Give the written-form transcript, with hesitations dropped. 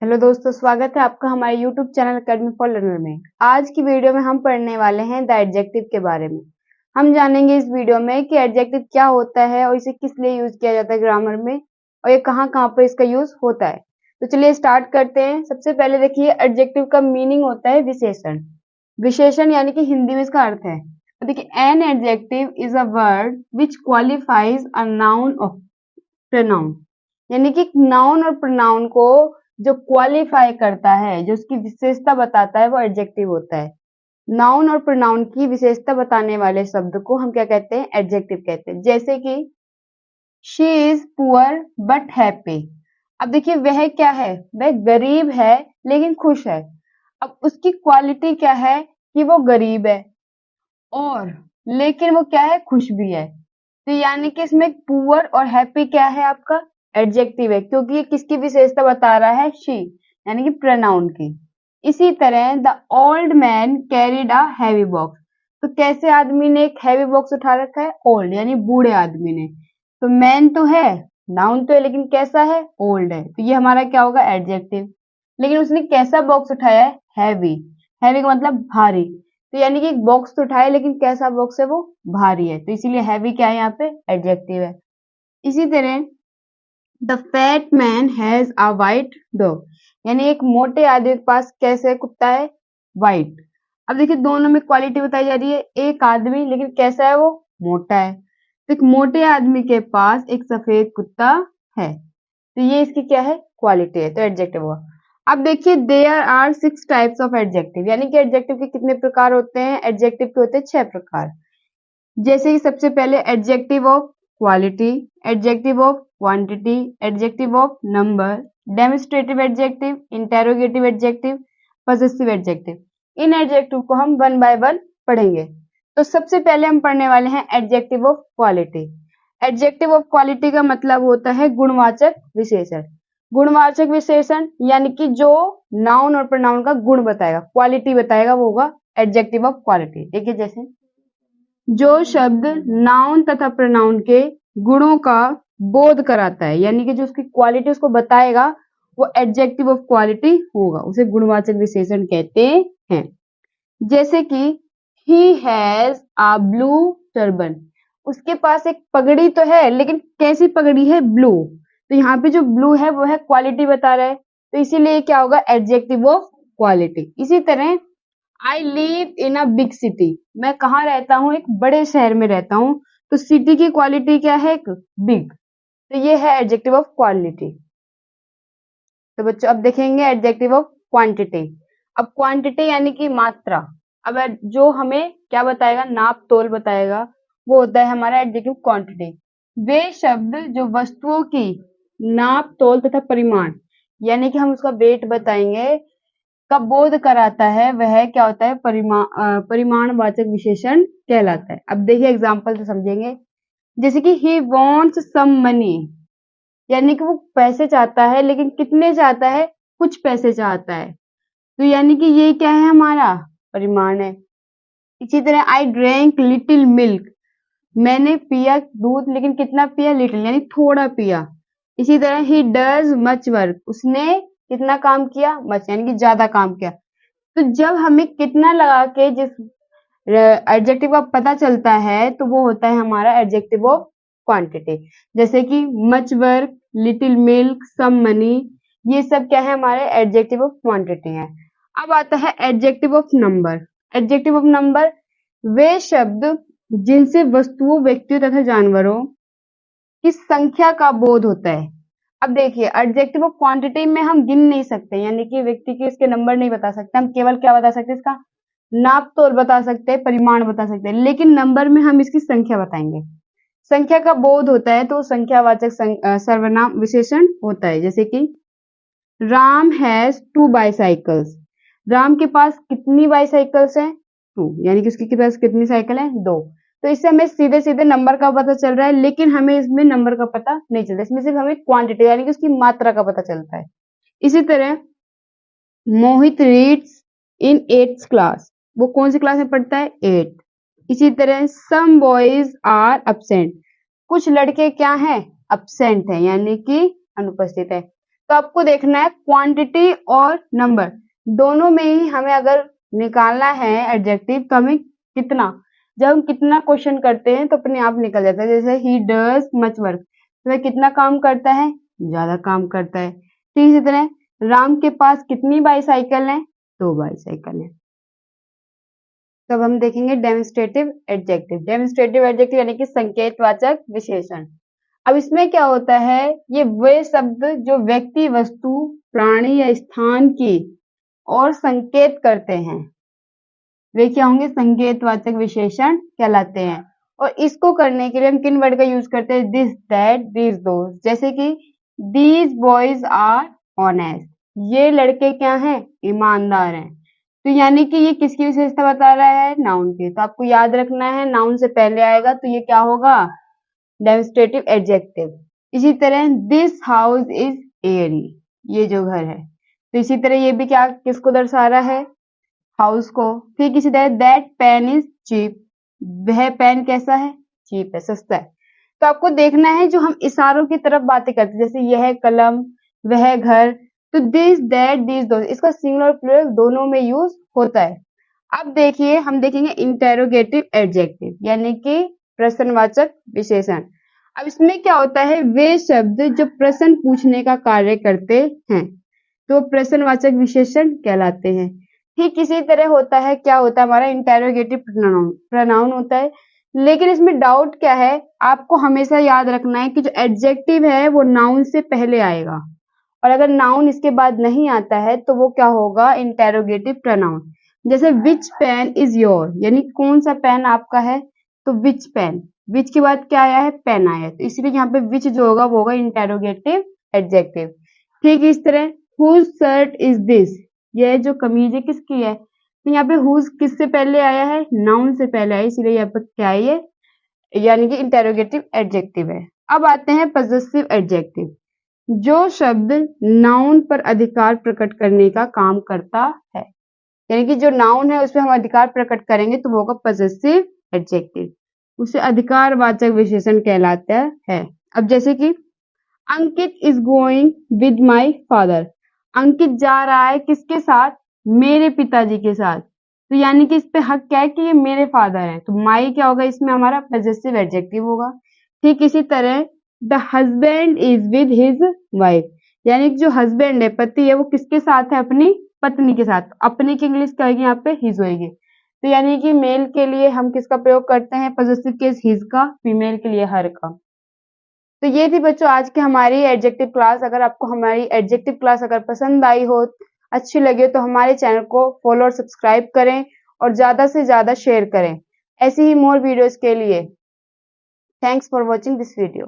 Hello दोस्तों, स्वागत है आपका हमारे YouTube channel academy for learner में। आज की वीडियो में हम पढ़ने वाले हैं द एडजेक्टिव के बारे में। हम जानेंगे इस वीडियो में कि एडजेक्टिव क्या होता है और इसे किस लिए यूज किया जाता है ग्रामर में, और ये कहाँ कहाँ पर इसका यूज होता है। तो चलिए स्टार्ट करते हैं। सबसे पहले देखिए, एडजेक्टिव का मीनिंग होता है विशेषण। विशेषण यानी कि हिंदी में इसका अर्थ है, तो देखिए, an adjective is a word which qualifies a noun और प्रोनाउन, यानी कि नाउन और प्रोनाउन को जो क्वालिफाई करता है, जो उसकी विशेषता बताता है, वो एडजेक्टिव होता है। नाउन और प्रोनाउन की विशेषता बताने वाले शब्द को हम क्या कहते हैं? एडजेक्टिव कहते हैं। जैसे कि she is poor but happy. अब देखिए, वह क्या है? वह गरीब है लेकिन खुश है। अब उसकी क्वालिटी क्या है? कि वो गरीब है और लेकिन वो क्या है? खुश भी है। तो यानी कि इसमें पुअर और हैप्पी क्या है? आपका एडजेक्टिव है, क्योंकि ये किसकी विशेषता बता रहा है? शी, यानी कि प्रोनाउन की। इसी तरह the old man carried a heavy box. तो कैसे आदमी ने एक हैवी बॉक्स उठा रखा है? ओल्ड, यानी बूढ़े आदमी ने। तो मैन तो है, नाउन तो है, लेकिन कैसा है? ओल्ड है। तो ये हमारा क्या होगा? एडजेक्टिव। लेकिन उसने कैसा बॉक्स उठाया है? हैवी। हैवी का मतलब भारी। तो यानी कि एक बॉक्स तो उठाया, लेकिन कैसा बॉक्स है? वो भारी है। तो इसीलिए हैवी क्या है? यहाँ पे एडजेक्टिव है। इसी तरह the fat man has a white dog, यानी एक मोटे आदमी के पास कैसे कुत्ता है? वाइट। अब देखिए, दोनों में क्वालिटी बताई जा रही है। एक आदमी, लेकिन कैसा है? वो मोटा है। तो एक मोटे आदमी के पास एक सफेद कुत्ता है। तो ये इसकी क्या है? क्वालिटी है। तो एडजेक्टिव हुआ। अब देखिए, there are 6 types of adjective, यानी कि एडजेक्टिव के कितने प्रकार होते हैं? एडजेक्टिव के होते हैं 6 प्रकार। जैसे कि सबसे पहले adjective of quality, adjective of quantity, adjective of number, demonstrative adjective, interrogative adjective, possessive adjective. In adjective को हम वन बाय वन पढ़ेंगे। तो सबसे पहले हम पढ़ने वाले हैं adjective of quality. Adjective of quality का मतलब होता है गुणवाचक विशेषण। गुणवाचक विशेषण यानी कि जो नाउन और प्रोनाउन का गुण बताएगा, क्वालिटी बताएगा, वो होगा एडजेक्टिव ऑफ क्वालिटी। देखिए, जैसे जो शब्द नाउन तथा प्रोनाउन के गुणों का बोध कराता है, यानी कि जो उसकी क्वालिटी उसको बताएगा, वो एडजेक्टिव ऑफ क्वालिटी होगा, उसे गुणवाचक विशेषण कहते हैं। जैसे कि he has a blue turban, उसके पास एक पगड़ी तो है, लेकिन कैसी पगड़ी है? ब्लू। तो यहाँ पे जो ब्लू है वो है क्वालिटी बता रहा है, तो इसीलिए क्या होगा? Adjective of quality. इसी तरह I live in a big city, मैं कहाँ रहता हूँ? एक बड़े शहर में रहता हूँ। तो सिटी की क्वालिटी क्या है? एक बिग। तो ये है एडजेक्टिव ऑफ क्वालिटी। तो बच्चों, अब देखेंगे एडजेक्टिव ऑफ क्वांटिटी। अब क्वांटिटी यानी कि मात्रा। अब जो हमें क्या बताएगा? नाप तोल बताएगा, वो होता है हमारा एडजेक्टिव क्वांटिटी। वे शब्द जो वस्तुओं की नाप तोल तथा परिमाण, यानी कि हम उसका वेट बताएंगे, का बोध कराता है, वह क्या होता है? परिमाणवाचक विशेषण कहलाता है। अब देखिए एग्जाम्पल से समझेंगे। जैसे कि ही वॉन्ट्स सम मनी, यानी कि वो पैसे चाहता है, लेकिन कितने चाहता है? कुछ पैसे चाहता है। तो यानी कि ये क्या है? हमारा परिमाण है। इसी तरह आई ड्रैंक लिटिल मिल्क, मैंने पिया दूध, लेकिन कितना पिया? लिटिल, यानी थोड़ा पिया। इसी तरह ही डज मच वर्क, उसने कितना काम किया? मच, यानी कि ज्यादा काम किया। तो जब हमें कितना लगा के जिस एडजेक्टिव का पता चलता है, तो वो होता है हमारा एडजेक्टिव ऑफ क्वांटिटी। जैसे कि much work, little milk, some money, ये सब क्या है? हमारे एडजेक्टिव ऑफ क्वांटिटी है। अब आता है adjective of number. Adjective of number वे शब्द जिनसे वस्तुओं, व्यक्तियों तथा जानवरों की संख्या का बोध होता है। अब देखिए, एडजेक्टिव ऑफ क्वांटिटी में हम गिन नहीं सकते, यानी कि व्यक्ति के इसके नंबर नहीं बता सकते। हम केवल क्या बता सकते हैं? इसका नाप तोल बता सकते हैं, परिमाण बता सकते हैं, लेकिन नंबर में हम इसकी संख्या बताएंगे। संख्या का बोध होता है तो संख्यावाचक सर्वनाम विशेषण होता है। जैसे कि राम हैज 2 बाईसाइकिल्स, राम के पास कितनी बाईसाइकिल्स हैं? 2, यानी कि उसके पास कितनी साइकिल है? 2। तो इससे हमें सीधे सीधे नंबर का पता चल रहा है, लेकिन हमें इसमें नंबर का पता नहीं चलता। इसमें सिर्फ हमें क्वांटिटी, यानी कि उसकी मात्रा का पता चलता है। इसी तरह मोहित रीड्स इन 8th क्लास, वो कौन सी क्लास में पढ़ता है? 8। इसी तरह सम बॉयज आर absent, कुछ लड़के क्या हैं? absent है, यानी कि अनुपस्थित है। तो आपको देखना है क्वांटिटी और नंबर दोनों में ही हमें अगर निकालना है एडजेक्टिव तो हमें कितना, जब हम कितना क्वेश्चन करते हैं तो अपने आप निकल जाता है। जैसे ही डज मच वर्क, तो वह कितना काम करता है, ज्यादा काम करता है। ठीक इसी तरह राम के पास कितनी बाईसाइकिल है, 2 बाईसाइकिल है। तब हम देखेंगे डेमोन्स्ट्रेटिव एडजेक्टिव। डेमोन्स्ट्रेटिव एडजेक्टिव यानी कि संकेतवाचक विशेषण। अब इसमें क्या होता है, ये वे शब्द जो व्यक्ति, वस्तु, प्राणी या स्थान की और संकेत करते हैं, वे क्या होंगे, संकेतवाचक विशेषण कहलाते हैं। और इसको करने के लिए हम किन वर्ड का यूज करते हैं, दिस, दैट, दीज, दोज। जैसे कि दीज बॉयज आर ऑनेस्ट, ये लड़के क्या हैं, ईमानदार हैं। तो यानी कि ये किसकी विशेषता बता रहा है, नाउन की। तो आपको याद रखना है नाउन से पहले आएगा तो ये क्या होगा, डेमोन्स्ट्रेटिव एडजेक्टिव। इसी तरह दिस हाउस इज एयरी, ये जो घर है, तो इसी तरह ये भी क्या किसको दर्शा रहा है, हाउस को। फिर इसी तरह दैट पेन इज चीप, वह पेन कैसा है, चीप है, सस्ता है। तो आपको देखना है जो हम इशारों की तरफ बातें करते हैं, जैसे यह कलम, वह घर, तो दिस, दैट, दिस, दोस, इसका सिंगुलर प्लूरल दोनों में यूज होता है। अब देखिए हम देखेंगे इंटेरोगेटिव एडजेक्टिव यानी कि प्रश्नवाचक विशेषण। अब इसमें क्या होता है, वे शब्द जो प्रश्न पूछने का कार्य करते हैं तो प्रश्नवाचक विशेषण कहलाते हैं। ठीक इसी तरह होता है, क्या होता है हमारा इंटेरोगेटिव प्रोनाउन होता है। लेकिन इसमें डाउट क्या है, आपको हमेशा याद रखना है कि जो एडजेक्टिव है वो नाउन से पहले आएगा, और अगर नाउन इसके बाद नहीं आता है तो वो क्या होगा, इंटेरोगेटिव प्रोनाउन। जैसे विच पेन इज योर, यानी कौन सा पेन आपका है, तो विच पेन, विच के बाद क्या आया है, पेन आया है, तो इसलिए यहाँ पे विच जो होगा वो होगा इंटेरोगेटिव एडजेक्टिव। ठीक इस तरह हुज शर्ट इज दिस, यह जो कमीज है किसकी है, तो यहाँ पे हुज किससे पहले आया है, नाउन से पहले आया, इसलिए यहाँ पे क्या है ये, यानी कि इंटेरोगेटिव एडजेक्टिव है। अब आते हैं पजेसिव एडजेक्टिव, जो शब्द नाउन पर अधिकार प्रकट करने का काम करता है, यानी कि जो नाउन है उसमें हम अधिकार प्रकट करेंगे तो वो होगा पजेसिव एडजेक्टिव, उसे अधिकारवाचक विशेषण कहलाता है। अब जैसे कि Ankit is going with my father, Ankit जा रहा है किसके साथ, मेरे पिताजी के साथ, तो यानी कि इस पे हक क्या है कि ये मेरे फादर है, तो माई क्या होगा इसमें हमारा पजेसिव एडजेक्टिव होगा। ठीक इसी तरह the husband is with his wife, यानी कि जो हस्बैंड है, पति है, वो किसके साथ है, अपनी पत्नी के साथ। अपनी की इंग्लिश क्या होगी यहाँ पे, हिज होगी। तो यानी कि मेल के लिए हम किसका प्रयोग करते हैं, पजेसिव केस हिज का, फीमेल के लिए हर का। तो ये थी बच्चों आज की हमारी एडजेक्टिव क्लास। अगर आपको हमारी एडजेक्टिव क्लास अगर पसंद आई हो, अच्छी लगी हो, तो हमारे चैनल को फॉलो और सब्सक्राइब करें और ज्यादा से ज्यादा शेयर करें ऐसी ही मोर वीडियोस के लिए। Thanks for watching this video.